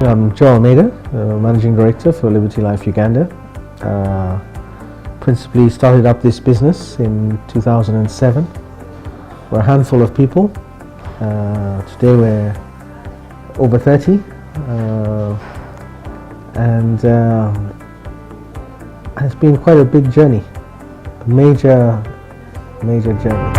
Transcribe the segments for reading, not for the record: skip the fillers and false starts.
I'm Joe Almeida, Managing Director for Liberty Life Uganda. Principally started up this business in 2007. We're a handful of people. Today we're over 30. And it's been quite a big journey, a major journey.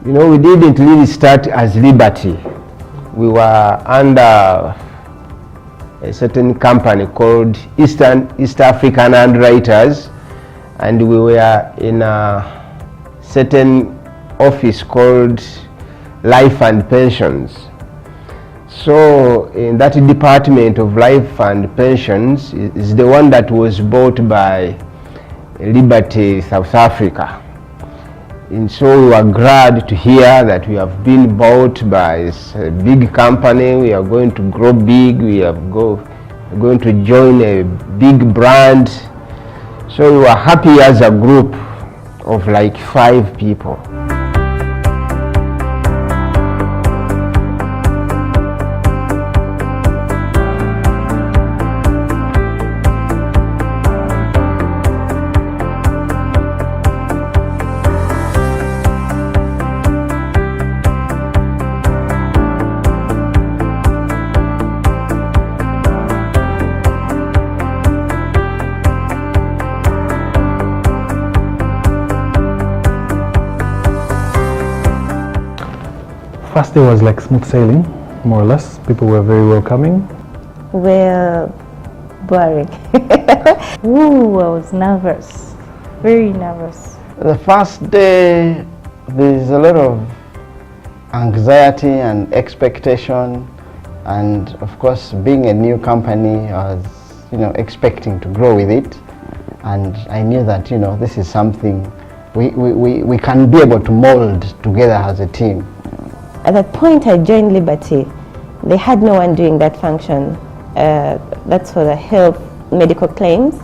You know, we didn't really start as Liberty. We were under a certain company called East African Underwriters, and we were in a certain office called Life and Pensions. So in that department of Life and Pensions is the one that was bought by Liberty South Africa. And so we are glad to hear that we have been bought by a big company. We are going to grow big. We are going to join a big brand. So we were happy as a group of like 5 people. First day was like smooth sailing, more or less. People were very welcoming. Well, boring. Ooh, I was nervous, very nervous. The first day, there's a lot of anxiety and expectation, and of course, being a new company, I was, expecting to grow with it, and I knew that, this is something we can be able to mold together as a team. At that point I joined Liberty, they had no one doing that function. That's for the health medical claims.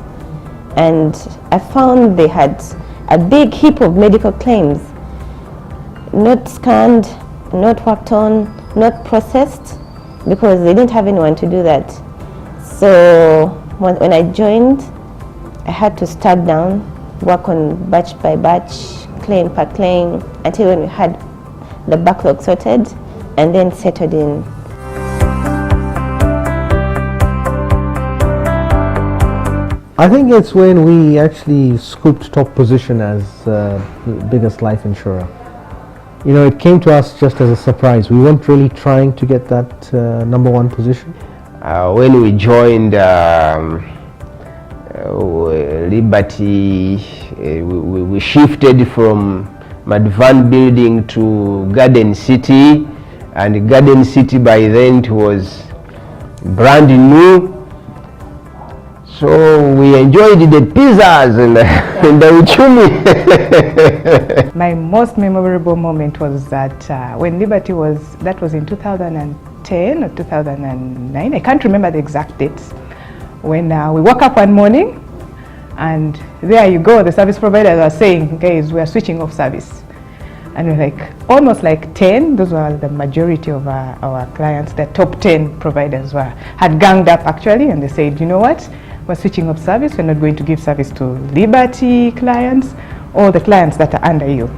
And I found they had a big heap of medical claims, not scanned, not worked on, not processed, because they didn't have anyone to do that. So when I joined, I had to start down, work on batch by batch, claim per claim, until when we had the backlog sorted and then settled in. I think it's when we actually scooped top position as the biggest life insurer. It came to us just as a surprise. We weren't really trying to get that #1 position. When we joined Liberty, we shifted from Madvan building to Garden City, and Garden City by then it was brand new. So we enjoyed the pizzas and the uchumi. My most memorable moment was that when Liberty that was in 2010 or 2009, I can't remember the exact dates, when we woke up one morning and there you go, the service providers are saying, guys, we are switching off service. And we're like, almost like 10, those were the majority of our clients, the top 10 providers had ganged up actually, and they said, you know what, we're switching off service, we're not going to give service to Liberty clients or the clients that are under you.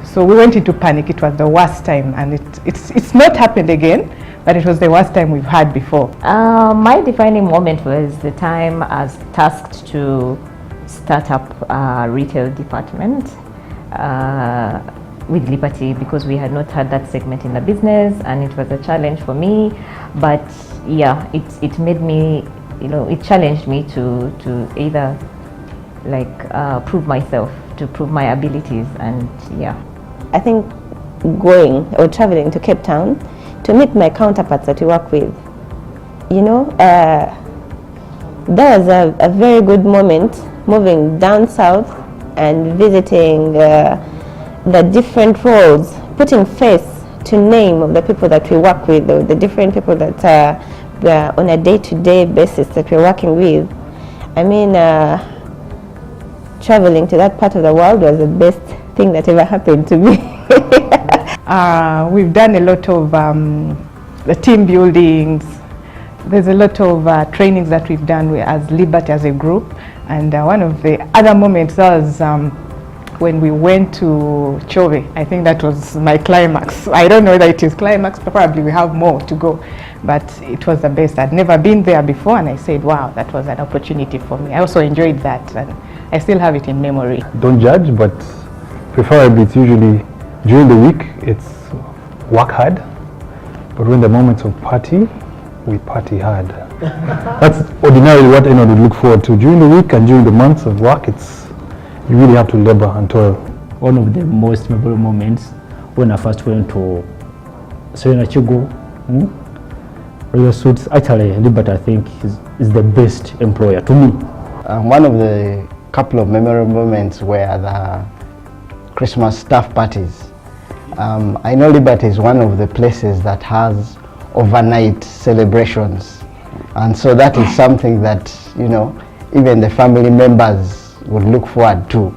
So we went into panic. It was the worst time, and it's not happened again. but it was the worst time we've had before. My defining moment was the time I was tasked to start up a retail department with Liberty, because we had not had that segment in the business, and it was a challenge for me. But yeah, it made me, it challenged me to either prove myself, to prove my abilities, and yeah. I think going or traveling to Cape Town to meet my counterparts that we work with, that was a very good moment, moving down south and visiting the different roles, putting face to name of the people that we work with, or the different people that we're on a day-to-day basis that we're working with. I mean, traveling to that part of the world was the best thing that ever happened to me. We've done a lot of the team buildings. There's a lot of trainings that we've done as Liberty as a group, and one of the other moments was when we went to Chove. I think that was my climax. I don't know whether it is climax, probably we have more to go, but it was the best. I'd never been there before, and I said, wow, that was an opportunity for me. I also enjoyed that, and I still have it in memory. Don't judge, but preferably it's usually during the week, it's work hard, but when the moments of party, we party hard. That's ordinarily what anyone would look forward to. During the week and during the months of work, you really have to labor and toil. One of the most memorable moments when I first went to Serena Chigo, Royal Suits. Actually, Liberty, I think, is the best employer to me. One of the couple of memorable moments were the Christmas staff parties. I know Liberty is one of the places that has overnight celebrations, and so that is something that even the family members would look forward to.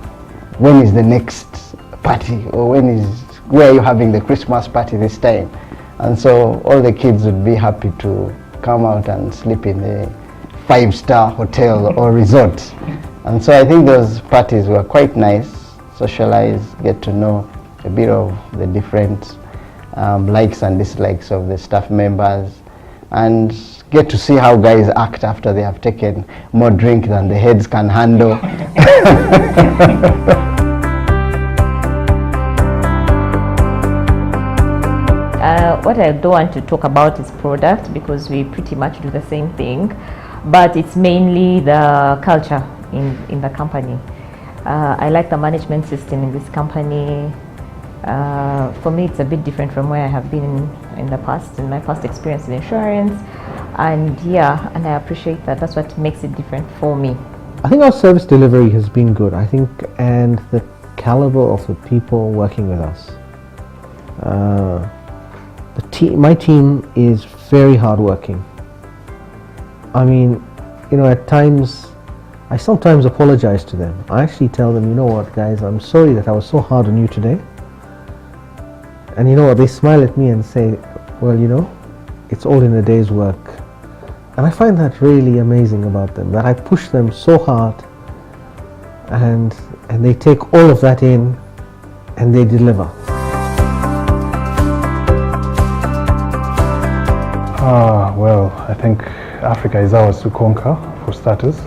When is the next party, or where are you having the Christmas party this time? And so all the kids would be happy to come out and sleep in a 5-star hotel or resort. And so I think those parties were quite nice, socialize, get to know a bit of the different likes and dislikes of the staff members, and get to see how guys act after they have taken more drink than the heads can handle. What I don't want to talk about is product, because we pretty much do the same thing, but it's mainly the culture in the company. I like the management system in this company. For me, it's a bit different from where I have been in the past, in my past experience in insurance, and I appreciate that. That's what makes it different for me. I think our service delivery has been good, I think, and the caliber of the people working with us. My team is very hardworking. I mean, at times, I sometimes apologize to them. I actually tell them, you know what, guys, I'm sorry that I was so hard on you today. And you know what, they smile at me and say, well, it's all in a day's work. And I find that really amazing about them, that I push them so hard, and they take all of that in and they deliver. Well, I think Africa is ours to conquer, for starters.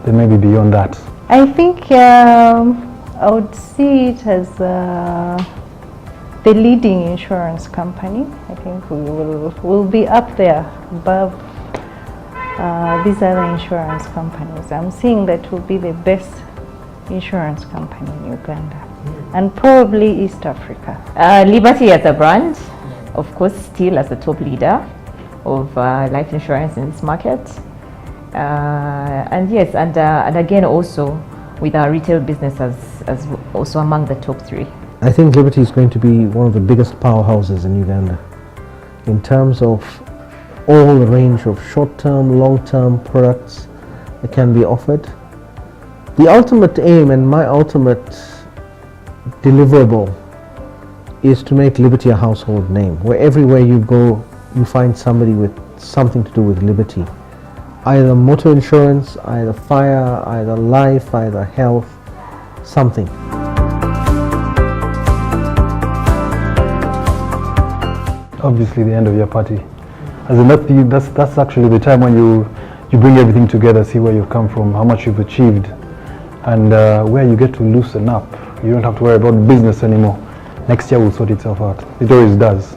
Then maybe beyond that. I think I would see it as the leading insurance company. I think we'll be up there above these other insurance companies. I'm seeing that we'll be the best insurance company in Uganda, and probably East Africa. Liberty as a brand, of course, still as the top leader of life insurance in this market. And yes, and again also with our retail business as also among the top 3. I think Liberty is going to be one of the biggest powerhouses in Uganda in terms of all the range of short-term, long-term products that can be offered. The ultimate aim and my ultimate deliverable is to make Liberty a household name, where everywhere you go you find somebody with something to do with Liberty. Either motor insurance, either fire, either life, either health, something. Obviously the end of your party. As in that's actually the time when you bring everything together, see where you've come from, how much you've achieved, and where you get to loosen up. You don't have to worry about business anymore. Next year will sort itself out. It always does.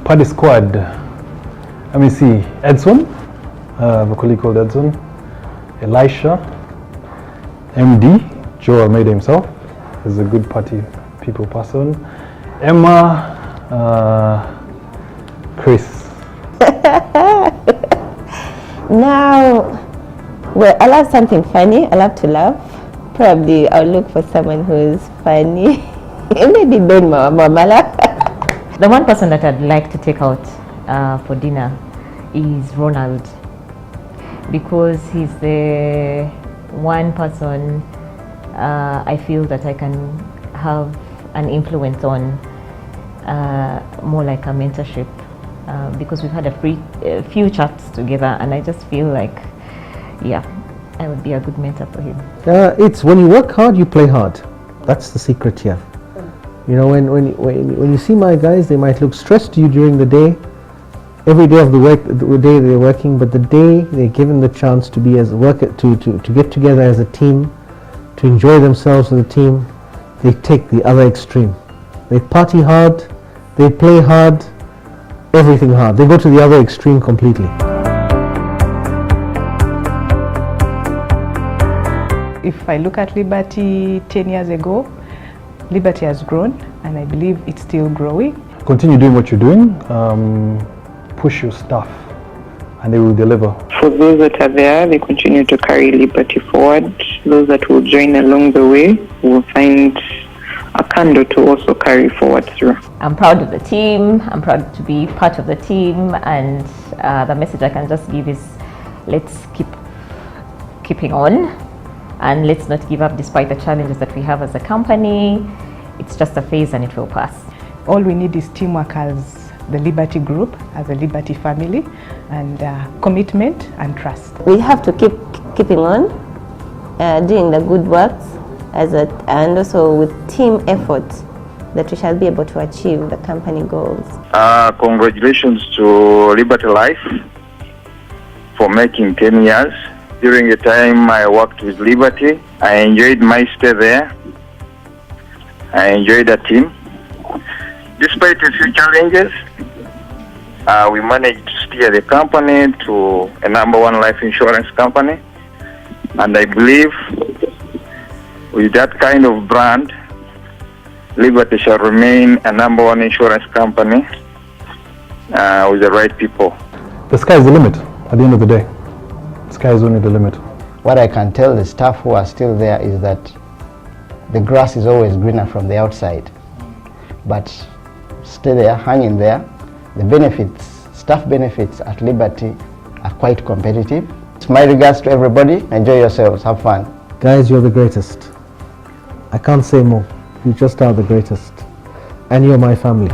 Party squad. Let me see. Edson, I have a colleague called Edson. Elisha, MD, Joe Almeida himself, is a good party people person. Emma, Chris. Now, well, I love something funny. I love to laugh. Probably I'll look for someone who is funny. Maybe Ben Mamala. The one person that I'd like to take out for dinner is Ronald, because he's the one person I feel that I can have an influence on, more like a mentorship, because we've had a few chats together, and I just feel like, yeah, I would be a good mentor for him. It's when you work hard, you play hard. That's the secret here. You know, when you see my guys, they might look stressed to you during the day, every day of the day they're working, but the day they're given the chance to be to get together as a team, to enjoy themselves as a team, they take the other extreme. They party hard, they play hard, everything hard. They go to the other extreme completely. If I look at Liberty 10 years ago, Liberty has grown, and I believe it's still growing. Continue doing what you're doing. Push your staff, and they will deliver. For those that are there, they continue to carry Liberty forward. Those that will join along the way will find a candle to also carry forward through. I'm proud of the team. I'm proud to be part of the team, and the message I can just give is, let's keeping on, and let's not give up despite the challenges that we have as a company. It's just a phase and it will pass. All we need is teamwork as the Liberty Group, as a Liberty family, and commitment and trust. We have to keeping on, doing the good works, and also with team effort, that we shall be able to achieve the company goals. Congratulations to Liberty Life for making 10 years. During the time I worked with Liberty, I enjoyed my stay there. I enjoyed the team. Despite a few challenges, we managed to steer the company to a #1 life insurance company. And I believe with that kind of brand, Liberty shall remain a #1 insurance company with the right people. The sky is the limit at the end of the day. The sky is only the limit. What I can tell the staff who are still there is that the grass is always greener from the outside. But stay there, hang in there. The benefits, staff benefits at Liberty are quite competitive. It's my regards to everybody. Enjoy yourselves, have fun. Guys, you're the greatest. I can't say more. You just are the greatest. And you're my family.